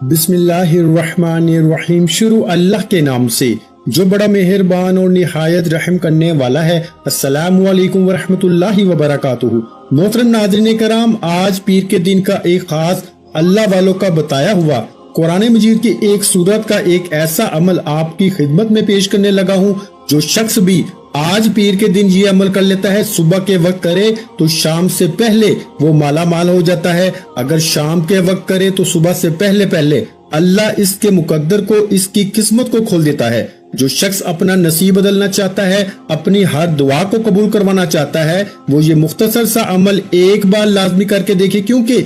बिस्मिल्लाहिर्रहमानिर्रहीम। शुरू अल्लाह के नाम से जो बड़ा मेहरबान और निहायत रहम करने वाला है। अस्सलामु अलैकुम वरहमतुल्लाहि वबरकातुहू। मोहतरम नाज़रीन कराम, आज पीर के दिन का एक खास अल्लाह वालों का बताया हुआ कुरान मजीद की एक सूरत का एक ऐसा अमल आपकी खिदमत में पेश करने लगा हूँ। जो शख्स भी आज पीर के दिन ये अमल कर लेता है, सुबह के वक्त करे तो शाम से पहले वो माला माल हो जाता है। अगर शाम के वक्त करे तो सुबह से पहले पहले अल्लाह इसके मुकद्दर को, इसकी किस्मत को खोल देता है। जो शख्स अपना नसीब बदलना चाहता है, अपनी हर दुआ को कबूल करवाना चाहता है, वो ये मुख्तसर सा अमल एक बार लाजमी करके देखे, क्योंकि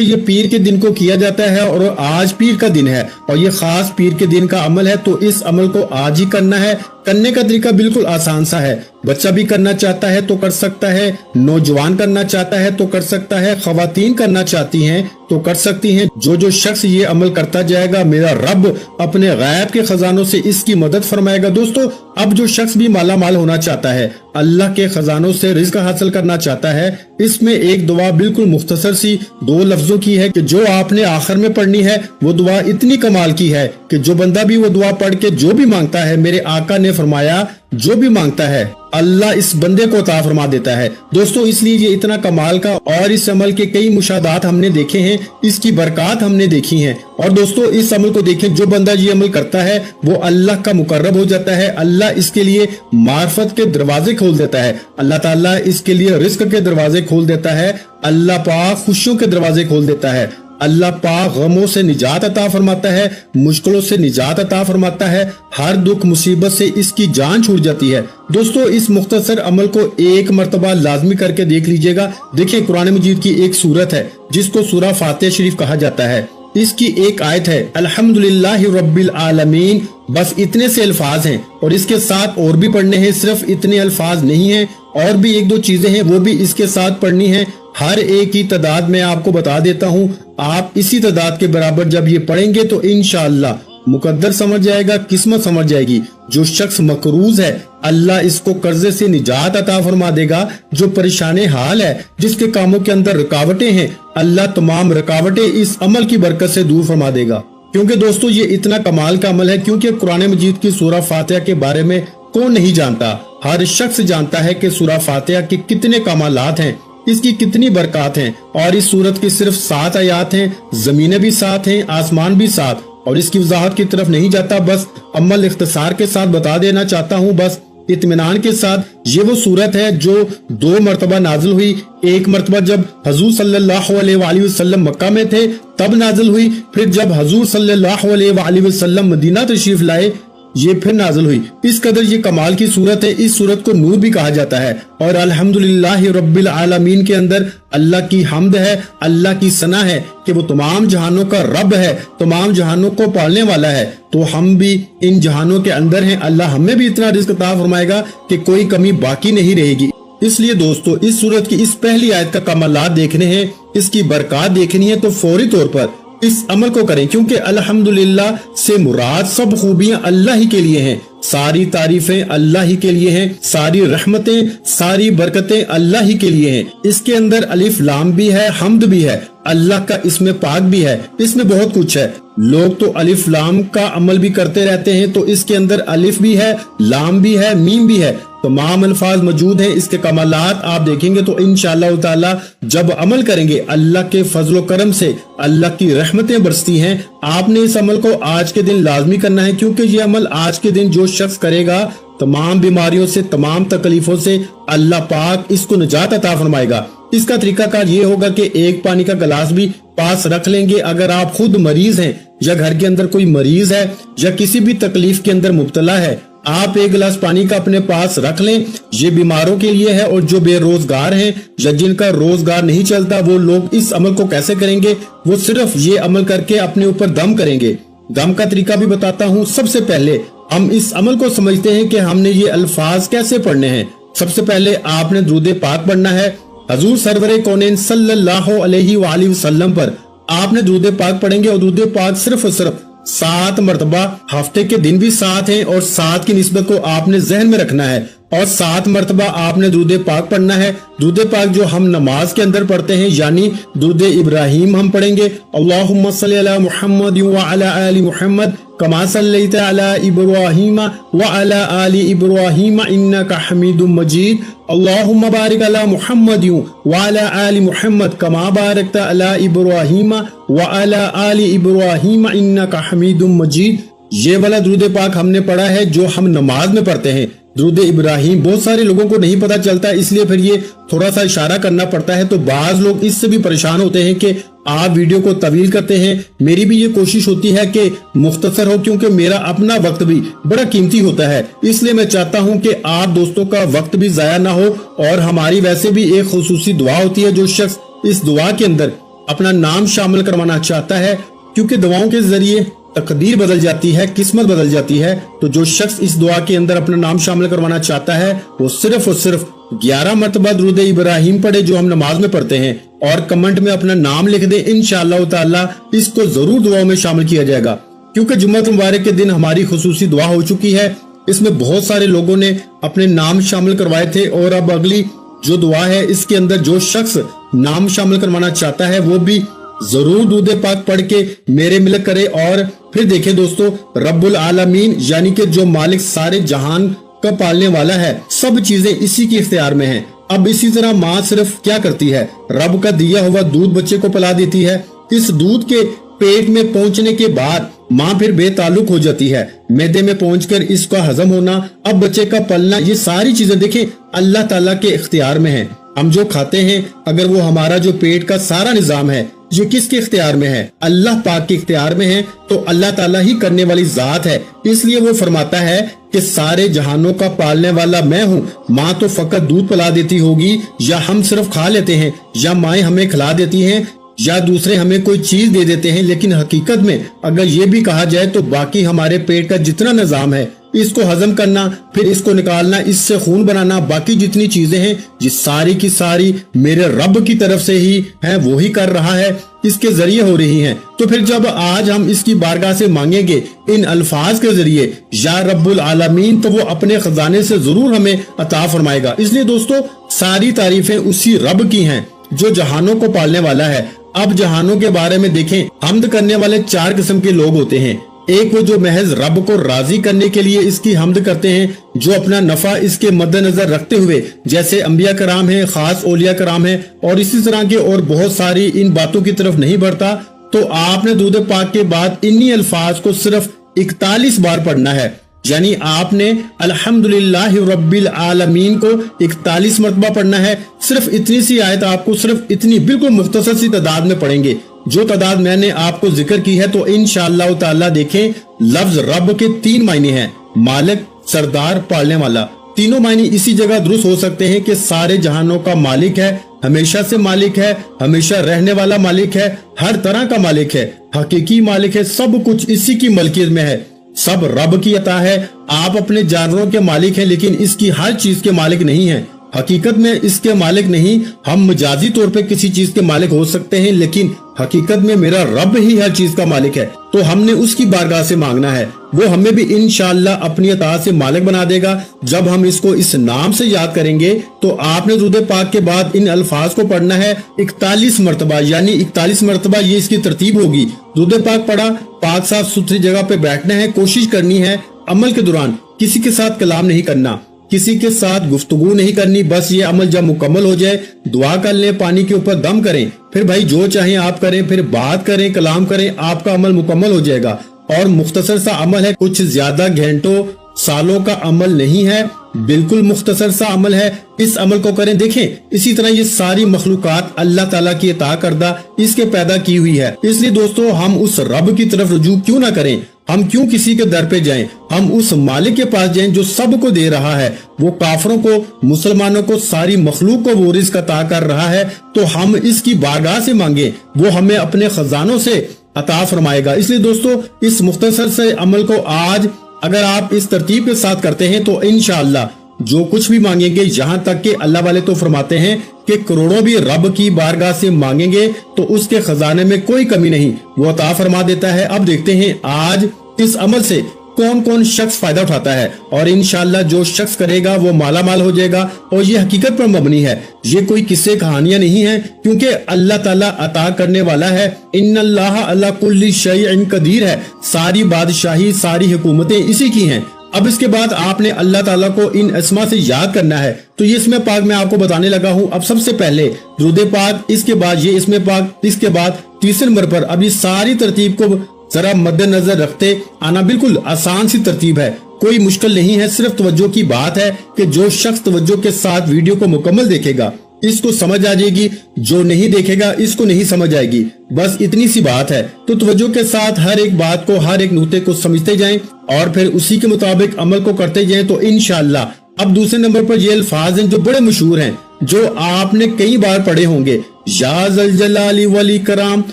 ये पीर के दिन को किया जाता है और आज पीर का दिन है और ये खास पीर के दिन का अमल है। तो इस अमल को आज ही करना है। करने का तरीका बिल्कुल आसान सा है। बच्चा भी करना चाहता है तो कर सकता है, नौजवान करना चाहता है तो कर सकता है, खवातीन करना चाहती हैं तो कर सकती हैं। जो शख्स ये अमल करता जाएगा, मेरा रब अपने गैब के खजानों से इसकी मदद फरमाएगा। दोस्तों, अब जो शख्स भी माला माल होना चाहता है, अल्लाह के खजानों से रिज़्क हासिल करना चाहता है, इसमें एक दुआ बिल्कुल मुख्तसर सी 2 लफ्जों की है कि जो आपने आखिर में पढ़नी है। वो दुआ इतनी कमाल की है कि जो बंदा भी वो दुआ पढ़ के जो भी मांगता है, मेरे आका ने फरमाया जो भी मांगता है अल्लाह इस बंदे को अता फरमा देता है। दोस्तों, इसलिए ये इतना कमाल का और इस अमल के कई मुशादात हमने देखे हैं, इसकी बरकत हमने देखी हैं। और दोस्तों, इस अमल को देखें, जो बंदा ये अमल करता है वो अल्लाह का मुकर्रब हो जाता है। अल्लाह इसके लिए मार्फत के दरवाजे खोल देता है, अल्लाह ताला इसके लिए रिस्क के दरवाजे खोल देता है, अल्लाह पाक खुशियों के दरवाजे खोल देता है, अल्लाह पाक गमों से निजात अता फरमाता है, मुश्किलों से निजात अता फरमाता है, हर दुख मुसीबत से इसकी जान छूट जाती है। दोस्तों, इस मुख्तसर अमल को एक मर्तबा लाजमी करके देख लीजिएगा। देखिए, कुरान मजीद की एक सूरत है जिसको सूरा फातिहा शरीफ कहा जाता है। इसकी एक आयत है अल्हम्दुलिल्लाहि रब्बिल आलमीन। बस इतने से अल्फाज हैं और इसके साथ और भी पढ़ने हैं। सिर्फ इतने अल्फाज नहीं हैं, और भी 1-2 चीजें हैं वो भी इसके साथ पढ़नी है। हर एक की तादाद मैं आपको बता देता हूँ। आप इसी तादाद के बराबर जब ये पढ़ेंगे तो इंशाअल्लाह मुकद्दर समझ जाएगा, किस्मत समझ जाएगी। जो शख्स मकरूज है, अल्लाह इसको कर्जे से निजात अता फरमा देगा। जो परेशान हाल है, जिसके कामों के अंदर रुकावटें हैं, अल्लाह तमाम रुकावटें इस अमल की बरकत से दूर फरमा देगा। क्योंकि दोस्तों, ये इतना कमाल का अमल है, क्योंकि कुरान मजीद की सूरा फातिहा के बारे में कौन नहीं जानता। हर शख्स जानता है कि सूरा फातिहा के कितने कमालात हैं, इसकी कितनी बरकत हैं। और इस सूरत की सिर्फ 7 आयात हैं, जमीनें भी 7 हैं, आसमान भी 7। और इसकी वजाहत की तरफ नहीं जाता, बस अमल इख्तिसार के साथ बता देना चाहता हूँ, बस इत्मीनान के साथ। ये वो सूरत है जो 2 मरतबा नाजिल हुई। एक मरतबा जब हजूर सल्लल्लाहु अलैहि वसल्लम मक्का में थे तब नाजिल हुई, फिर जब हजूर सल्लल्लाहु अलैहि वसल्लम मदीना तशरीफ लाए ये फिर नाजिल हुई। इस कदर ये कमाल की सूरत है। इस सूरत को नूर भी कहा जाता है। और अल्हम्दुलिल्लाहि रब्बिल आलमीन के अंदर अल्लाह की हम्द है, अल्लाह की सना है कि वो तमाम जहानों का रब है, तमाम जहानों को पालने वाला है। तो हम भी इन जहानों के अंदर हैं। अल्लाह हमें भी इतना रिज़्क अता फरमाएगा कि कोई कमी बाकी नहीं रहेगी। इसलिए दोस्तों, इस सूरत की इस पहली आयत का कमालात देखने हैं, इसकी बरकत देखनी है, तो फौरी तौर पर इस अमल को करें। क्योंकि अल्हम्दुलिल्लाह से मुराद सब खूबियां अल्लाह ही के लिए हैं, सारी तारीफें अल्लाह ही के लिए हैं, सारी रहमतें, सारी बरकतें अल्लाह ही के लिए हैं। इसके अंदर अलिफ लाम भी है, हम्द भी है, अल्लाह का इसमें पाक भी है, इसमें बहुत कुछ है। लोग तो अलिफ लाम का अमल भी करते रहते हैं, तो इसके अंदर अलिफ भी है, लाम भी है, मीम भी है, तमाम अल्फाज मौजूद हैं। इसके कमालात आप देखेंगे तो इंशाअल्लाह ताला जब अमल करेंगे, अल्लाह के फजलो करम से अल्लाह की रहमतें बरसती हैं। आपने इस अमल को आज के दिन लाजमी करना है, क्योंकि ये अमल आज के दिन जो शख्स करेगा, तमाम बीमारियों से, तमाम तकलीफों से अल्लाह पाक इसको निजात अता फरमाएगा। इसका तरीकाकार ये होगा कि एक पानी का गिलास भी पास रख लेंगे। अगर आप खुद मरीज हैं या घर के अंदर कोई मरीज है या किसी भी तकलीफ के अंदर मुब्तला है, आप 1 गिलास पानी का अपने पास रख लें। ये बीमारों के लिए है। और जो बेरोजगार हैं या जिनका रोजगार नहीं चलता, वो लोग इस अमल को कैसे करेंगे? वो सिर्फ ये अमल करके अपने ऊपर दम करेंगे। दम का तरीका भी बताता हूँ। सबसे पहले हम इस अमल को समझते हैं कि हमने ये अल्फाज कैसे पढ़ने हैं। सबसे पहले आपने दुरूद पाक पढ़ना है। हजूर सरवरे कौनैन सल्लल्लाहु अलैहि वसल्लम पर आपने दुरूद पाक पढ़ेंगे। और दुरूद पाक सिर्फ 7 मरतबा, हफ्ते के दिन भी 7 हैं और 7 की निस्बत को आपने जहन में रखना है। और 7 मरतबा आपने दुरूद पाक पढ़ना है। दुरूद पाक जो हम नमाज के अंदर पढ़ते हैं, यानी दुरूद इब्राहिम हम पढ़ेंगे, अल्लाहुम्मा सल्ली अला मुहम्मद व अला आलि मुहम्मद कमा सल्लैता अला इब्राहिम व अला आलि इब्राहिम इन्नका हमीदुम मजीद, अल्लाहुम्मा बारिक अला मुहम्मद व अला आलि मुहम्मद कमा बारकता अला इब्राहिम व अला आलि इब्राहिम इन्नका हमीदुम मजीद। ये वाला दुरूद पाक हमने पढ़ा है जो हम नमाज में पढ़ते हैं। दुरूद इब्राहिम बहुत सारे लोगों को नहीं पता चलता, इसलिए फिर ये थोड़ा सा इशारा करना पड़ता है। तो बाज लोग इससे भी परेशान होते हैं कि आप वीडियो को तवील करते हैं। मेरी भी ये कोशिश होती है कि मुख्तसर हो, क्योंकि मेरा अपना वक्त भी बड़ा कीमती होता है। इसलिए मैं चाहता हूं कि आप दोस्तों का वक्त भी जाया ना हो। और हमारी वैसे भी एक खुसूसी दुआ होती है, जो शख्स इस दुआ के अंदर अपना नाम शामिल करवाना चाहता है, क्योंकि दुआओं के जरिए तकदीर बदल जाती है, किस्मत बदल जाती है। तो जो शख्स इस दुआ के अंदर अपना नाम शामिल करवाना चाहता है, वो सिर्फ और सिर्फ 11 मरतबा दुरूद इब्राहिम पढ़े जो हम नमाज में पढ़ते हैं, और कमेंट में अपना नाम लिख दे। इंशाअल्लाह ताला इसको जरूर दुआओं में शामिल किया जाएगा, क्योंकि जुम्मत मुबारक के दिन हमारी खुसूसी दुआ हो चुकी है। इसमें बहुत सारे लोगों ने अपने नाम शामिल करवाए थे, और अब अगली जो दुआ है इसके अंदर जो शख्स नाम शामिल करवाना चाहता है वो भी जरूर दुरूद पाक पढ़ के मेरे मिलक करे। और फिर देखें दोस्तों, रब्बुल आलमीन यानी कि जो मालिक सारे जहान का पालने वाला है, सब चीजें इसी के इख्तियार में हैं। अब इसी तरह माँ सिर्फ क्या करती है, रब का दिया हुआ दूध बच्चे को पिला देती है। इस दूध के पेट में पहुंचने के बाद माँ फिर बेताल्लुक हो जाती है, मैदे में पहुंचकर इसका हजम होना, अब बच्चे का पलना, ये सारी चीजें देखें अल्लाह ताला के इख्तियार में है। हम जो खाते हैं, अगर वो हमारा जो पेट का सारा निजाम है ये किसके इख्तियार में है, अल्लाह पाक के इख्तियार में है। तो अल्लाह ताला ही करने वाली जात है, इसलिए वो फरमाता है कि सारे जहानों का पालने वाला मैं हूँ। माँ तो फकत दूध पिला देती होगी, या हम सिर्फ खा लेते हैं, या माएँ हमें खिला देती हैं, या दूसरे हमें कोई चीज दे देते हैं। लेकिन हकीकत में अगर ये भी कहा जाए तो बाकी हमारे पेट का जितना निजाम है, इसको हजम करना, फिर इसको निकालना, इससे खून बनाना, बाकी जितनी चीजें हैं, ये सारी की सारी मेरे रब की तरफ से ही है, वो ही कर रहा है, इसके जरिए हो रही हैं। तो फिर जब आज हम इसकी बारगाह से मांगेंगे इन अल्फाज के जरिए, या रब्बुल आलमीन, तो वो अपने खजाने से जरूर हमें अता फरमाएगा। इसलिए दोस्तों सारी तारीफें उसी रब की हैं जो जहानों को पालने वाला है। अब जहानों के बारे में देखें, हम्द करने वाले 4 किस्म के लोग होते हैं। एक वो जो महज रब को राजी करने के लिए इसकी हम्द करते हैं, जो अपना नफा इसके मद्देनजर रखते हुए, जैसे अंबिया कराम है, खास औलिया कराम है, और इसी तरह के और बहुत सारी इन बातों की तरफ नहीं बढ़ता। तो आपने दुरूद पाक के बाद इन्हीं अल्फाज को सिर्फ 41 बार पढ़ना है, यानी आपने अल्हम्दुलिल्लाह रब्बिल आलमीन को 41 मरतबा पढ़ना है। सिर्फ इतनी सी आयत आपको सिर्फ इतनी बिल्कुल मुख्तसर सी तादाद में पढ़ेंगे, जो तादाद मैंने आपको जिक्र की है। तो इंशाअल्लाह ताला देखें, लफ्ज रब के 3 मायने हैं, मालिक, सरदार, पालने वाला। तीनों मायने इसी जगह दुरुस्त हो सकते हैं कि सारे जहानों का मालिक है, हमेशा से मालिक है, हमेशा रहने वाला मालिक है, हर तरह का मालिक है, हकीकी मालिक है, सब कुछ इसी की मलकियत में है, सब रब की अता है। आप अपने जानवरों के मालिक हैं, लेकिन इसकी हर चीज के मालिक नहीं है। हकीकत में इसके मालिक नहीं, हम मजाजी तौर पे किसी चीज के मालिक हो सकते हैं, लेकिन हकीकत में मेरा रब ही हर चीज का मालिक है। तो हमने उसकी बारगाह से मांगना है, वो हमें भी इंशाअल्लाह अपनी अता से मालिक बना देगा जब हम इसको इस नाम से याद करेंगे। तो आपने दुरूद पाक के बाद इन अल्फाज को पढ़ना है 41 मरतबा, यानी 41 मरतबा ये इसकी तरतीब होगी। दुरूद पाक पढ़ा, पाक साफ सुथरी जगह पे बैठना है, कोशिश करनी है अमल के दौरान किसी के साथ कलाम नहीं करना, किसी के साथ गुफ्तगू नहीं करनी। बस ये अमल जब मुकम्मल हो जाए, दुआ कर लें, पानी के ऊपर दम करें, फिर भाई जो चाहे आप करें, फिर बात करें, कलाम करें, आपका अमल मुकम्मल हो जाएगा। और मुख्तसर सा अमल है, कुछ ज्यादा घंटों सालों का अमल नहीं है, बिल्कुल मुख्तसर सा अमल है। इस अमल को करें। देखें, इसी तरह ये सारी मखलूकात अल्लाह ताला की अता करदा, इसके पैदा की हुई है। इसलिए दोस्तों हम उस रब की तरफ रुजू क्यों ना करें, हम क्यों किसी के दर पे जाएं, हम उस मालिक के पास जाएं जो सबको दे रहा है। वो काफरों को, मुसलमानों को, सारी मखलूक को वो रिज़्क़ अता कर रहा है। तो हम इसकी बारगाह से मांगे, वो हमें अपने खजानों से अता फरमाएगा। इसलिए दोस्तों इस मुख्तसर से अमल को आज अगर आप इस तरतीब के साथ करते हैं तो इंशाअल्लाह जो कुछ भी मांगेंगे, यहाँ तक कि अल्लाह वाले तो फरमाते हैं कि करोड़ों भी रब की बारगाह से मांगेंगे तो उसके खजाने में कोई कमी नहीं, वो अता फरमा देता है। अब देखते हैं आज इस अमल से कौन कौन शख्स फायदा उठाता है, और इंशाअल्लाह जो शख्स करेगा वो माला माल हो जाएगा। और ये हकीकत पर मबनी है, ये कोई किस्से कहानियां नहीं है, क्योंकि अल्लाह ताला अता करने वाला है। इन्नल्लाह अला कुल्ली शैइन कदीर है, सारी बादशाही सारी हुकूमतें इसी की हैं। अब इसके बाद आपने अल्लाह ताला को इन अस्मा से याद करना है। तो ये इसमें पाक मैं आपको बताने लगा हूँ। अब सबसे पहले दुरूद पाक, इसके बाद ये इसमें पाक, इसके बाद तीसरे नंबर पर। अब ये सारी तरतीब को जरा मद्देनजर रखते आना, बिल्कुल आसान सी तरतीब है, कोई मुश्किल नहीं है। सिर्फ तवज्जो की बात है कि जो शख्स तवज्जो के साथ वीडियो को मुकम्मल देखेगा इसको समझ आ जाएगी, जो नहीं देखेगा इसको नहीं समझ आएगी, बस इतनी सी बात है। तो तवज्जो के साथ हर एक बात को, हर एक नुक्ते को समझते जाएं और फिर उसी के मुताबिक अमल को करते जाएं, तो इंशाअल्लाह। अब दूसरे नंबर पर ये अल्फाज हैं जो बड़े मशहूर हैं, जो आपने कई बार पढ़े होंगे। या ज़ल जलाली वल इकराम,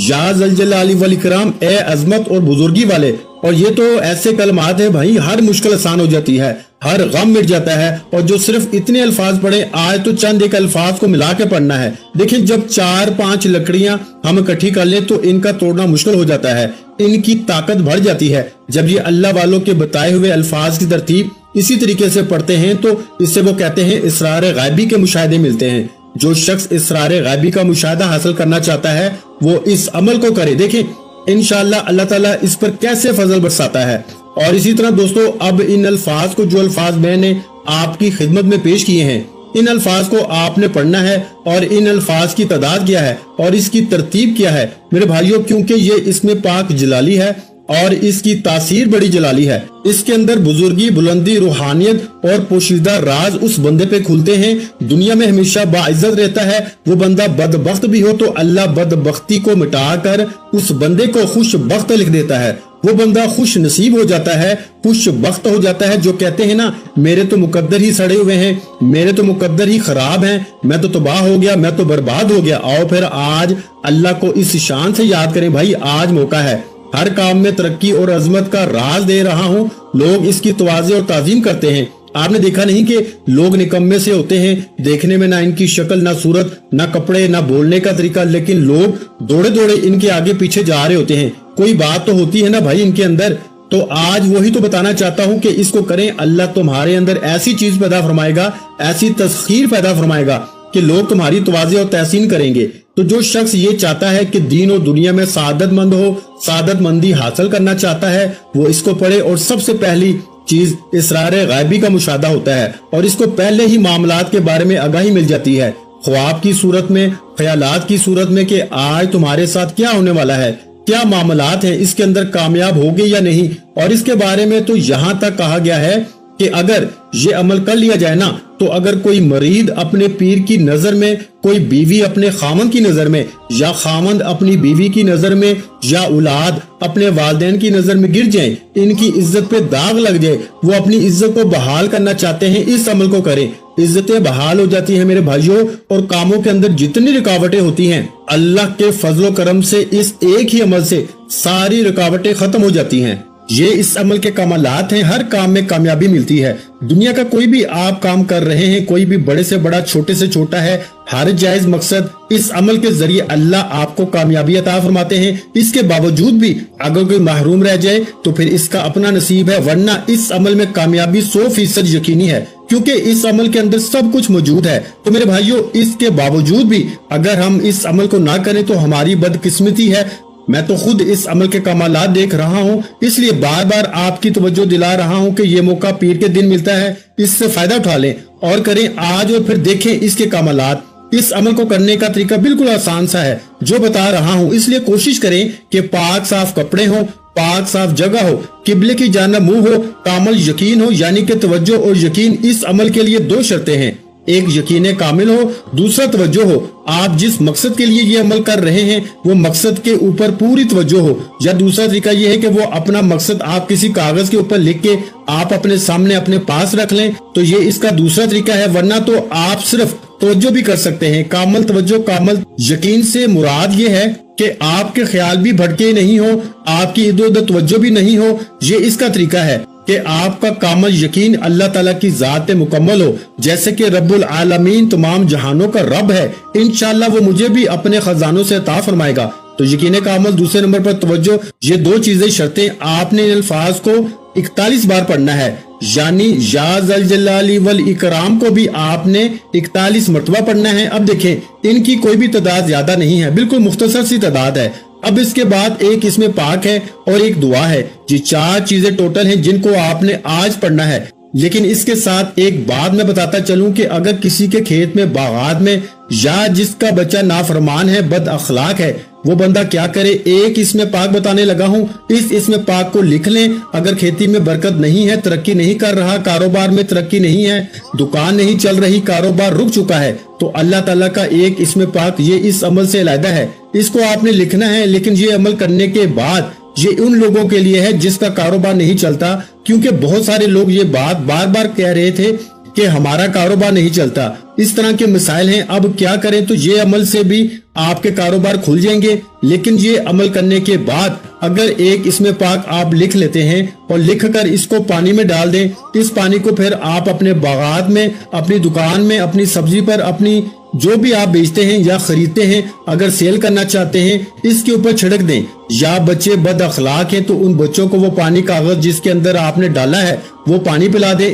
या ज़ल जलाली वल इकराम, ए अजमत और बुजुर्गी वाले। और ये तो ऐसे कलमात है भाई, हर मुश्किल आसान हो जाती है, हर गम मिट जाता है। और जो सिर्फ इतने अल्फाज पढ़े, आज तो चंद एक अल्फाज को मिला के पढ़ना है। देखिए, जब 4-5 लकड़ियां हम इकट्ठी कर लें तो इनका तोड़ना मुश्किल हो जाता है, इनकी ताकत बढ़ जाती है। जब ये अल्लाह वालों के बताए हुए अल्फाज की तरतीब इसी तरीके से पढ़ते हैं तो इससे वो कहते हैं इसरार गायबी के मुशाहिदे मिलते हैं। जो शख्स इसरार गायबी का मुशाहिदा हासिल करना चाहता है वो इस अमल को करे। देखें इंशाअल्लाह अल्लाह ताला इस पर कैसे फजल बरसाता है। और इसी तरह दोस्तों, अब इन अल्फाज को, जो अल्फाज मैंने आपकी खिदमत में पेश किए हैं, इन अल्फाज को आपने पढ़ना है। और इन अल्फाज की तादाद क्या है और इसकी तरतीब क्या है मेरे भाइयों, क्योंकि ये इसमें पाक जलाली है और इसकी तासीर बड़ी जलाली है। इसके अंदर बुजुर्गी, बुलंदी, रूहानियत और पोशीदा राज उस बंदे पे खुलते हैं। दुनिया में हमेशा बाइज्जत रहता है। वो बंदा बदबख्त भी हो तो अल्लाह बदबख्ती को मिटाकर उस बंदे को खुश बख्त लिख देता है। वो बंदा खुश नसीब हो जाता है, खुश बख्त हो जाता है। जो कहते हैं ना, मेरे तो मुकद्दर ही सड़े हुए हैं, मेरे तो मुकद्दर ही खराब हैं, मैं तो तबाह हो गया, मैं तो बर्बाद हो गया। आओ फिर आज अल्लाह को इस शान से याद करें। भाई आज मौका है, हर काम में तरक्की और अजमत का राज दे रहा हूँ। लोग इसकी तवाज़े और ताज़ीम करते हैं। आपने देखा नहीं कि लोग निकम्मे से होते हैं, देखने में ना इनकी शक्ल, ना सूरत, ना कपड़े, ना बोलने का तरीका, लेकिन लोग दौड़े दौड़े इनके आगे पीछे जा रहे होते हैं। कोई बात तो होती है ना भाई इनके अंदर। तो आज वही तो बताना चाहता हूँ कि इसको करें। अल्लाह तुम्हारे अंदर ऐसी चीज पैदा फरमाएगा, ऐसी तस्खीर पैदा फरमाएगा कि लोग तुम्हारी तवाज़े और तहसीन करेंगे। तो जो शख्स ये चाहता है कि दीन और दुनिया में सादतमंद हो, सादतमंदी हासिल करना चाहता है, वो इसको पढ़े। और सबसे पहली चीज इसरार गायबी का मुशाहदा होता है और इसको पहले ही मामलात के बारे में आगाही मिल जाती है, ख्वाब की सूरत में, ख्यालात की सूरत में, कि आज तुम्हारे साथ क्या होने वाला है, क्या मामलात है, इसके अंदर कामयाब होगे या नहीं। और इसके बारे में तो यहाँ तक कहा गया है कि अगर ये अमल कर लिया जाए ना, तो अगर कोई मरीद अपने पीर की नजर में, कोई बीवी अपने खामन की नजर में, या खामंद अपनी बीवी की नजर में, या औलाद अपने वालिदैन की नजर में गिर जाए, इनकी इज्जत पे दाग लग जाए, वो अपनी इज्जत को बहाल करना चाहते हैं, इस अमल को करें। इज्जतें बहाल हो जाती हैं मेरे भाइयों। और कामों के अंदर जितनी रुकावटें होती हैं, अल्लाह के फजलो करम से इस एक ही अमल से सारी रुकावटें खत्म हो जाती हैं। ये इस अमल के कमालात हैं, हर काम में कामयाबी मिलती है। दुनिया का कोई भी आप काम कर रहे हैं, कोई भी बड़े से बड़ा, छोटे से छोटा है, हर जायज मकसद, इस अमल के जरिए अल्लाह आपको कामयाबी अता फरमाते हैं। इसके बावजूद भी अगर कोई महरूम रह जाए तो फिर इसका अपना नसीब है, वरना इस अमल में कामयाबी 100% यकीनी है, क्योंकि इस अमल के अंदर सब कुछ मौजूद है। तो मेरे भाइयों, इसके बावजूद भी अगर हम इस अमल को ना करें तो हमारी बदकिस्मती है। मैं तो खुद इस अमल के कमालात देख रहा हूँ, इसलिए बार बार आपकी तवज्जो दिला रहा हूँ कि ये मौका पीर के दिन मिलता है, इससे फायदा उठा लें और करें आज, और फिर देखें इसके कमालात। इस अमल को करने का तरीका बिल्कुल आसान सा है जो बता रहा हूँ, इसलिए कोशिश करें कि पाक साफ कपड़े हो, पाक साफ जगह हो, किबले की जानिब मुंह हो, कामल यकीन हो, यानी कि तवज्जो और यकीन। इस अमल के लिए 2 शर्तें हैं, एक यकीन कामिल हो, दूसरा तवज्जो हो। आप जिस मकसद के लिए ये अमल कर रहे हैं वो मकसद के ऊपर पूरी तवज्जो हो। या दूसरा तरीका ये है कि वो अपना मकसद आप किसी कागज के ऊपर लिख के आप अपने सामने अपने पास रख लें, तो ये इसका दूसरा तरीका है। वरना तो आप सिर्फ तवज्जो भी कर सकते हैं। कामल तवज्जो, कामल यकीन से मुराद ये है कि आपके ख्याल भी भटके नहीं हो, आपकी इधर उधर तवज्जो भी नहीं हो। ये इसका तरीका है कि आपका कामल यकीन अल्लाह ताला की जात पे मुकम्मल हो, जैसे कि रब्बुल आलमीन तमाम जहानों का रब है, इंशाअल्लाह वो मुझे भी अपने खजानों से अता फरमाएगा। तो यकीन कामल, दूसरे नंबर पर तवज्जो, ये 2 चीजें शर्तें आपने इन अल्फाज को 41 बार पढ़ना है, यानी या ज़ल जलाली वल इकराम को भी आपने 41 मरतबा पढ़ना है। अब देखें इनकी कोई भी तादाद ज्यादा नहीं है, बिल्कुल मुख्तसर सी तादाद है। अब इसके बाद एक इसमें पाक है और एक दुआ है। ये 4 चीजें टोटल हैं जिनको आपने आज पढ़ना है। लेकिन इसके साथ एक बात मैं बताता चलूं कि अगर किसी के खेत में बागात में या जिसका बच्चा नाफरमान है, बद अखलाक है, वो बंदा क्या करे, एक इसमें पाक बताने लगा हूँ, इस इसमें पाक को लिख लें। अगर खेती में बरकत नहीं है, तरक्की नहीं कर रहा, कारोबार में तरक्की नहीं है, दुकान नहीं चल रही, कारोबार रुक चुका है, तो अल्लाह ताला का एक इसमें पाक ये इस अमल से अलहदा है, इसको आपने लिखना है। लेकिन ये अमल करने के बाद ये उन लोगों के लिए है जिसका कारोबार नहीं चलता, क्योंकि बहुत सारे लोग ये बात बार बार कह रहे थे कि हमारा कारोबार नहीं चलता। इस तरह के मिसाइल हैं। अब क्या करें, तो ये अमल से भी आपके कारोबार खुल जाएंगे। लेकिन ये अमल करने के बाद अगर एक इसमें पाक आप लिख लेते हैं और लिखकर इसको पानी में डाल दें, इस पानी को फिर आप अपने बागात में, अपनी दुकान में, अपनी सब्जी पर, अपनी जो भी आप बेचते हैं या खरीदते हैं, अगर सेल करना चाहते हैं, इसके ऊपर छिड़क दें। या बच्चे बद अखलाक हैं तो उन बच्चों को वो पानी कागज जिसके अंदर आपने डाला है वो पानी पिला दें।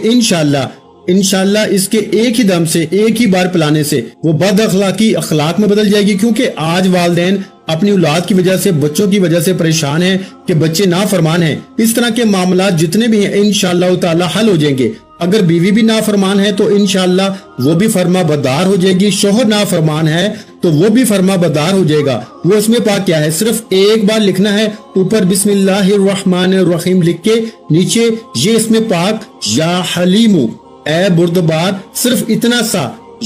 इंशाल्लाह इसके एक ही दम से, एक ही बार पिलाने से वो बद अखलाकी अखलाक में बदल जाएगी। क्योंकि आज वालिदैन अपनी औलाद की वजह से, बच्चों की वजह से परेशान हैं कि बच्चे नाफरमान हैं। इस तरह के मामला जितने भी हैं इंशाअल्लाह ताला हल हो जाएंगे। अगर बीवी भी नाफरमान है तो इंशाअल्लाह वो भी फरमा बरदार हो जाएगी। शोहर नाफरमान है तो वो भी फरमा बरदार हो जाएगा। वो इसमें पाक क्या है, सिर्फ एक बार लिखना है। ऊपर बिस्मिल्लाहिर्रहमानिर्रहीम लिख के नीचे ये इसमें पाक या हलीमू ए बुर्दबार, सिर्फ इतना सा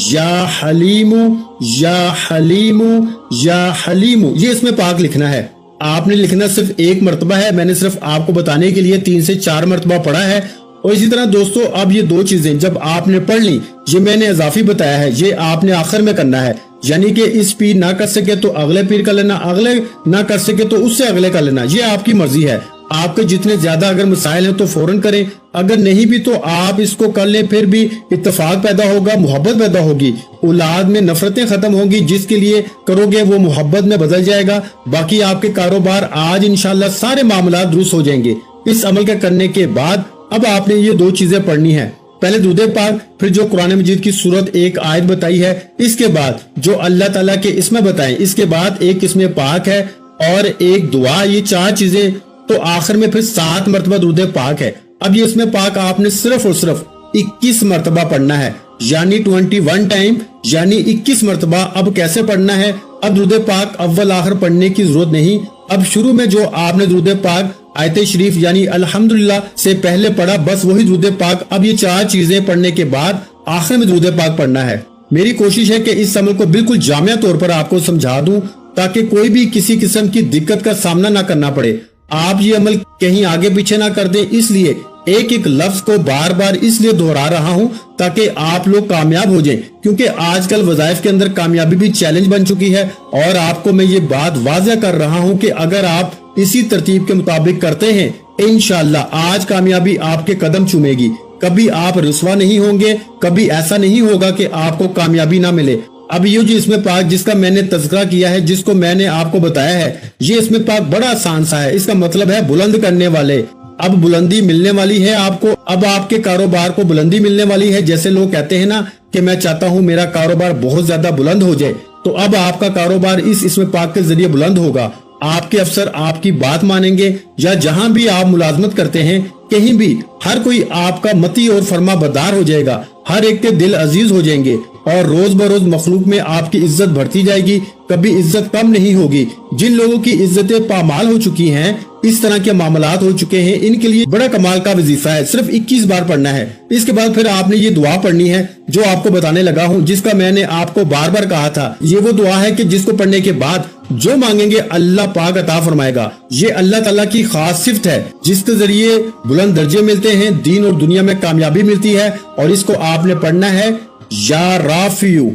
या हलीमू या हलीमू या हलीमू, ये इसमें पाक लिखना है। आपने लिखना सिर्फ एक मरतबा है, मैंने सिर्फ आपको बताने के लिए 3 से 4 मरतबा पढ़ा है। और इसी तरह दोस्तों अब ये 2 चीजें जब आपने पढ़ ली, ये मैंने इजाफी बताया है, ये आपने आखिर में करना है। यानी कि इस पीर ना कर सके तो अगले पीर का लेना, अगले ना कर सके तो उससे अगले का लेना, ये आपकी मर्जी है। आपके जितने ज्यादा अगर मसाइल हैं तो फौरन करें, अगर नहीं भी तो आप इसको कर लें, फिर भी इत्तेफाक पैदा होगा, मोहब्बत पैदा होगी, औलाद में नफरतें खत्म होंगी। जिसके लिए करोगे वो मोहब्बत में बदल जाएगा। बाकी आपके कारोबार आज इंशाल्लाह सारे मामला दुरुस्त हो जाएंगे। इस अमल के करने के बाद अब आपने ये 2 चीजें पढ़नी है, पहले दूध पाक, फिर जो कुरान मजीद की सूरत एक आयत बताई है, इसके बाद जो अल्लाह ताला के इसमें बताएं, इसके बाद एक इसमें पाक है और एक दुआ। ये 4 चीजें, तो आखिर में फिर 7 मरतबा दूध पाक है। अब ये इसमें पाक आपने सिर्फ और सिर्फ 21 मरतबा पढ़ना है, यानी 21 टाइम, यानी 21 मरतबा। अब कैसे पढ़ना है, अब दूध पाक अव्वल आखिर पढ़ने की जरूरत नहीं। अब शुरू में जो आपने दूध पाक आयत शरीफ यानी अल्हम्दुलिल्लाह से पहले पढ़ा, बस वही दूध पाक। अब ये 4 चीजें पढ़ने के बाद आखिर में दूध पाक पढ़ना है। मेरी कोशिश है कि इस अमल को बिल्कुल जामिया तौर पर आपको समझा दूं, ताकि कोई भी किसी किस्म की दिक्कत का सामना ना करना पड़े। आप ये अमल कहीं आगे पीछे ना कर दें, इसलिए एक एक लफ्ज को बार बार इसलिए दोहरा रहा हूं ताकि आप लोग कामयाब हो जाएं। क्योंकि आजकल वज़ाइफ के अंदर कामयाबी भी चैलेंज बन चुकी है। और आपको मैं ये बात वाज़ेह कर रहा हूं कि अगर आप इसी तरतीब के मुताबिक करते हैं, इंशाअल्लाह आज कामयाबी आपके कदम चूमेगी। कभी आप रुसवा नहीं होंगे, कभी ऐसा नहीं होगा कि आपको कामयाबी ना मिले। अब ये जो इसमें पाक जिसका मैंने तज़किरा किया है, जिसको मैंने आपको बताया है, ये इसमें पाक बड़ा आसान सा है। इसका मतलब है बुलंद करने वाले। अब बुलंदी मिलने वाली है आपको, अब आपके कारोबार को बुलंदी मिलने वाली है। जैसे लोग कहते हैं ना कि मैं चाहता हूँ मेरा कारोबार बहुत ज्यादा बुलंद हो जाए, तो अब आपका कारोबार इसमें पाक के जरिए बुलंद होगा। आपके अफसर आपकी बात मानेंगे, या जहां भी आप मुलाजमत करते हैं कहीं भी हर कोई आपका मती और फरमा बरदार हो जाएगा। हर एक के दिल अजीज हो जाएंगे और रोज बरोज मखलूक में आपकी इज्जत बढ़ती जाएगी, कभी इज्जत कम नहीं होगी। जिन लोगों की इज्जतें पामाल हो चुकी हैं, इस तरह के मामलात हो चुके हैं, इनके लिए बड़ा कमाल का वजीफा है। सिर्फ 21 बार पढ़ना है। इसके बाद फिर आपने ये दुआ पढ़नी है जो आपको बताने लगा हूँ, जिसका मैंने आपको बार बार कहा था। ये वो दुआ है कि जिसको पढ़ने के बाद जो मांगेंगे अल्लाह पाक अता फरमाएगा। ये अल्लाह ताला की खास सिफ्त है जिसके जरिए बुलंद दर्जे मिलते हैं, दीन और दुनिया में कामयाबी मिलती है। और इसको आपने पढ़ना है या राफियू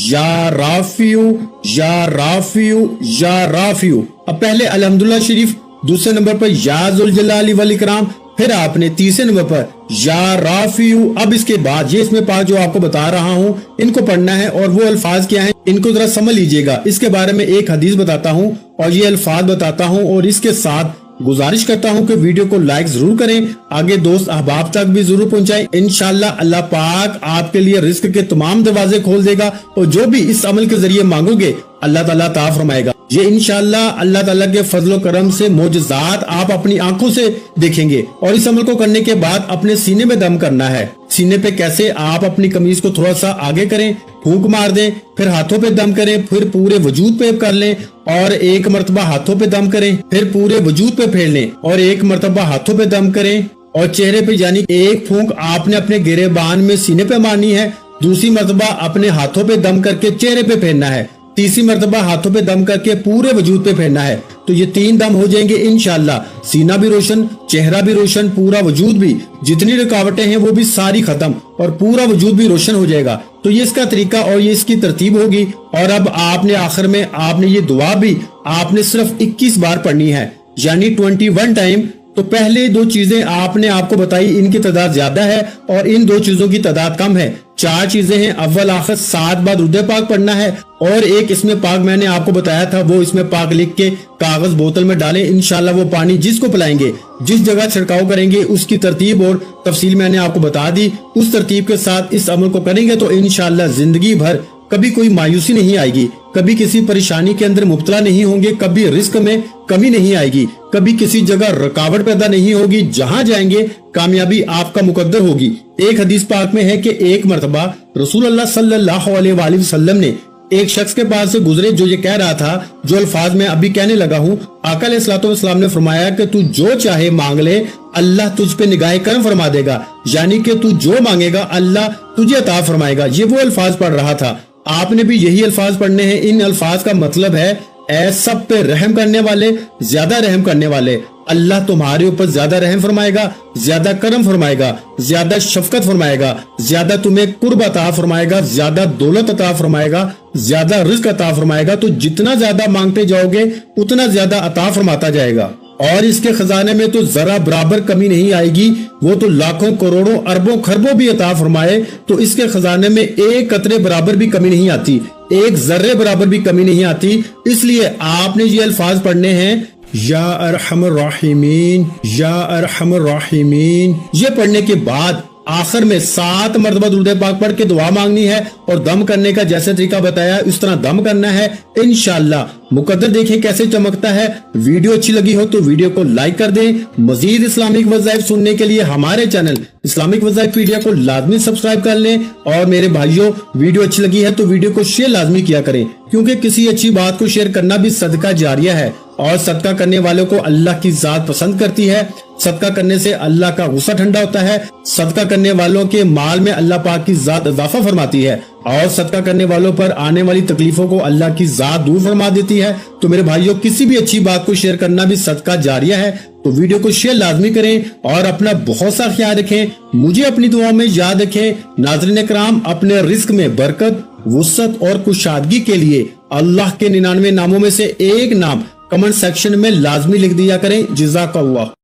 या राफियू या राफियू या राफियू। अब पहले अल्हम्दुलिल्लाह शरीफ, दूसरे नंबर पर या जुल जलाली वल इकराम, फिर आपने तीसरे नंबर पर या राफियू। अब इसके बाद ये इसमें पाक जो आपको बता रहा हूँ इनको पढ़ना है। और वो अल्फाज क्या हैं इनको जरा समझ लीजिएगा। इसके बारे में एक हदीस बताता हूँ और ये अल्फाज बताता हूँ और इसके साथ गुजारिश करता हूँ कि वीडियो को लाइक जरूर करें, आगे दोस्त अहबाब तक भी जरूर पहुंचाएं। इंशाल्लाह अल्लाह पाक आपके लिए रिस्क के तमाम दरवाजे खोल देगा और जो भी इस अमल के जरिए मांगोगे अल्लाह ताला अता फरमाएगा। ये इंशाल्लाह अल्लाह ताला के फजलो करम से मोजज़ात आप अपनी आंखों से देखेंगे। और इस अमल को करने के बाद अपने सीने में दम करना है। सीने पे कैसे, आप अपनी कमीज को थोड़ा सा आगे करें, फूंक मार दें, फिर हाथों पे दम करें, फिर पूरे वजूद पे कर लें और एक मरतबा हाथों पे दम करें, फिर पूरे वजूद पे फेर लें और एक मरतबा हाथों पे दम करें और चेहरे पे यानी एक फूंक आपने अपने गिरेबान में सीने पे मारनी है, दूसरी मरतबा अपने हाथों पे दम करके चेहरे पे फेरना है, तीसरी मरतबा हाथों पे दम करके पूरे वजूद पे फेरना है। तो ये 3 दम हो जाएंगे इंशाल्लाह। सीना भी रोशन, चेहरा भी रोशन, पूरा वजूद भी, जितनी रुकावटें हैं वो भी सारी खत्म और पूरा वजूद भी रोशन हो जाएगा। तो ये इसका तरीका और ये इसकी तरतीब होगी। और अब आपने आखिर में आपने ये दुआ भी आपने सिर्फ 21 बार पढ़नी है, यानी 21 टाइम। तो पहले 2 चीजें आपने आपको बताई, इनकी तादाद ज्यादा है और इन 2 चीजों की तादाद कम है। 4 चीजें हैं, अव्वल आखिर 7 बार दुरूद पाक पढ़ना है और एक इसमें पाक मैंने आपको बताया था, वो इसमें पाक लिख के कागज बोतल में डालें। इंशाल्लाह वो पानी जिसको पिलाएंगे, जिस जगह छिड़काव करेंगे, उसकी तरतीब और तफसील मैंने आपको बता दी। उस तरतीब के साथ इस अमल को करेंगे तो इंशाल्लाह जिंदगी भर कभी कोई मायूसी नहीं आएगी, कभी किसी परेशानी के अंदर मुब्तला नहीं होंगे, कभी रिस्क में कमी नहीं आएगी, कभी किसी जगह रुकावट पैदा नहीं होगी। जहां जाएंगे कामयाबी आपका मुकद्दर होगी। एक हदीस पाक में है कि एक मरतबा रसूलुल्लाह सल्लल्लाहु अलैहि वसल्लम ने एक शख्स के पास से गुजरे जो ये कह रहा था, जो अल्फाज मैं अभी कहने लगा हूँ। आका अलैहिस्सलातु वस्सलाम ने फरमाया कि तू जो चाहे मांग ले, अल्लाह तुझ पे निगाहे करम फरमा देगा, यानी कि तू जो मांगेगा अल्लाह तुझे अता फरमाएगा। ये वो अल्फाज पढ़ रहा था। आपने भी यही अल्फाज पढ़ने हैं। इन अल्फाज का मतलब है, ऐ सब पे रहम करने वाले, ज्यादा रहम करने वाले, अल्लाह तुम्हारे ऊपर ज्यादा रहम फरमाएगा, ज्यादा करम फरमाएगा, ज्यादा शफकत फरमाएगा, ज्यादा तुम्हें कुर्ब अता फरमाएगा, ज्यादा दौलत अता फरमाएगा, ज्यादा रिज्क अता फरमाएगा। तो जितना ज्यादा मांगते जाओगे उतना ज्यादा अता फरमाता जाएगा और इसके खजाने में तो जरा बराबर कमी नहीं आएगी। वो तो लाखों करोड़ों अरबों खरबों भी अता फरमाए तो इसके खजाने में एक कतरे बराबर भी कमी नहीं आती, एक जर्रे बराबर भी कमी नहीं आती। इसलिए आपने ये अल्फाज पढ़ने हैं, या अरहमर राहिमीन, या अरहमर राहिमीन। ये पढ़ने के बाद आखिर में 7 मरतबा दुरूद पाक पढ़ के दुआ मांगनी है और दम करने का जैसे तरीका बताया उस तरह दम करना है। इंशाल्लाह मुकद्दर देखें कैसे चमकता है। वीडियो अच्छी लगी हो तो वीडियो को लाइक कर दें। मजीद इस्लामिक वज़ाइफ सुनने के लिए हमारे चैनल इस्लामिक वज़ाइफ मीडिया को लाजमी सब्सक्राइब कर लें। और मेरे भाइयों, वीडियो अच्छी लगी है तो वीडियो को शेयर लाजमी किया करें, क्योंकि किसी अच्छी बात को शेयर करना भी सदका जारिया है और सदका करने वालों को अल्लाह की जात पसंद करती है। सदका करने से अल्लाह का गुस्सा ठंडा होता है। सदका करने वालों के माल में अल्लाह पाक की जात इजाफा फरमाती है और सदका करने वालों पर आने वाली तकलीफों को अल्लाह की जात दूर फरमा देती है। तो मेरे भाइयों, किसी भी अच्छी बात को शेयर करना भी सदका जारिया है। तो वीडियो को शेयर लाजमी करें और अपना बहुत सा ख्याल रखें। मुझे अपनी दुआओं में याद रखें। नाज़रीन कराम, अपने रिस्क में बरकत, वुसअत और कुशादगी के लिए अल्लाह के 99 नामों में से एक नाम कमेंट सेक्शन में लाजमी लिख दिया करें। जज़ाकल्लाह।